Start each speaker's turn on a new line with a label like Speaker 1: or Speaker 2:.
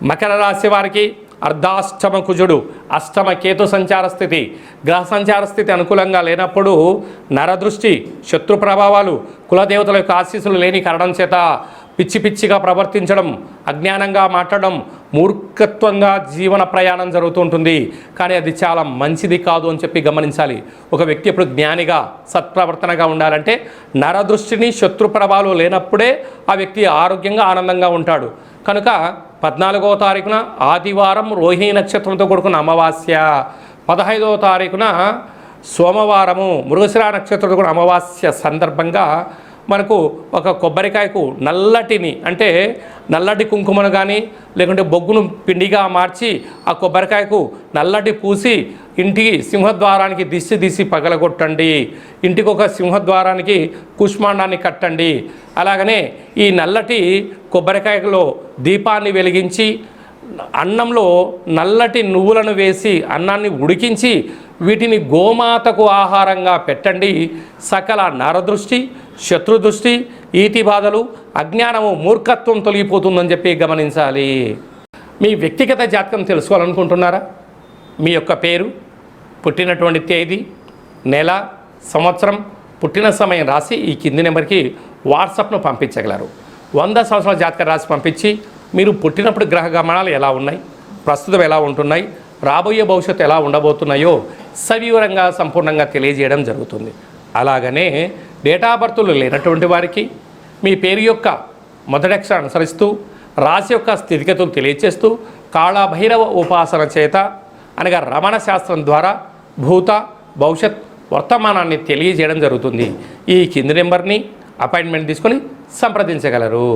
Speaker 1: మకర రాశి వారికి అర్ధాష్టమ కుజుడు, అష్టమ కేతు సంచార స్థితి, గ్రహ సంచార స్థితి అనుకూలంగా లేనప్పుడు నరదృష్టి, శత్రు ప్రభావాలు, కులదేవతల యొక్క ఆశీస్సులు లేని కారణం చేత పిచ్చి పిచ్చిగా ప్రవర్తించడం, అజ్ఞానంగా మాట్లాడడం, మూర్ఖత్వంగా జీవన ప్రయాణం జరుగుతుంటుంది. కానీ అది చాలా మంచిది కాదు అని చెప్పి గమనించాలి. ఒక వ్యక్తి ఎప్పుడు జ్ఞానిగా సత్ప్రవర్తనగా ఉండాలంటే నరదృష్టిని, శత్రు ప్రభావాలు లేనప్పుడే ఆ వ్యక్తి ఆరోగ్యంగా ఆనందంగా ఉంటాడు. కనుక 14వ తారీఖున ఆదివారం రోహిణి నక్షత్రంతో కూడుకున్న అమావాస్య, 15వ తారీఖున సోమవారము మృగశిర నక్షత్రంతో కూడిన అమావాస్య సందర్భంగా మనకు ఒక కొబ్బరికాయకు నల్లటిని అంటే నల్లటి కుంకుమను కానీ లేకుంటే బొగ్గును పిండిగా మార్చి ఆ కొబ్బరికాయకు నల్లటి పూసి ఇంటికి సింహద్వారానికి దిశి పగలగొట్టండి. ఇంటికి ఒక సింహద్వారానికి కుష్మాండాన్ని కట్టండి. అలాగనే ఈ నల్లటి కొబ్బరికాయలో దీపాన్ని వెలిగించి అన్నంలో నల్లటి నువ్వులను వేసి అన్నాన్ని ఉడికించి వీటిని గోమాతకు ఆహారంగా పెట్టండి. సకల నరదృష్టి, శత్రుదృష్టి, ఈతి బాధలు, అజ్ఞానము, మూర్ఖత్వం తొలగిపోతుందని చెప్పి గమనించాలి. మీ వ్యక్తిగత జాతకం తెలుసుకోవాలనుకుంటున్నారా? మీ యొక్క పేరు, పుట్టినటువంటి తేదీ, నెల, సంవత్సరం, పుట్టిన సమయం రాసి ఈ కింది నెంబర్కి వాట్సాప్ను పంపించగలరు. 100 సంవత్సరాల జాతకం రాసి పంపించి మీరు పుట్టినప్పుడు గ్రహ గమనాలు ఎలా ఉన్నాయి, ప్రస్తుతం ఎలా ఉంటున్నాయి, రాబోయే భవిష్యత్తు ఎలా ఉండబోతున్నాయో సవివరంగా సంపూర్ణంగా తెలియజేయడం జరుగుతుంది. అలాగనే డేటా బర్తులు లేనటువంటి వారికి మీ పేరు యొక్క మొదటి అక్షరం అనుసరిస్తూ రాశి యొక్క స్థితిగతులు తెలియచేస్తూ కాళభైరవ ఉపాసన చేత అనగా రమణ శాస్త్రం ద్వారా భూత భవిష్యత్ వర్తమానాన్ని తెలియజేయడం జరుగుతుంది. ఈ కింది నెంబర్ని అపాయింట్మెంట్ తీసుకొని సంప్రదించగలరు.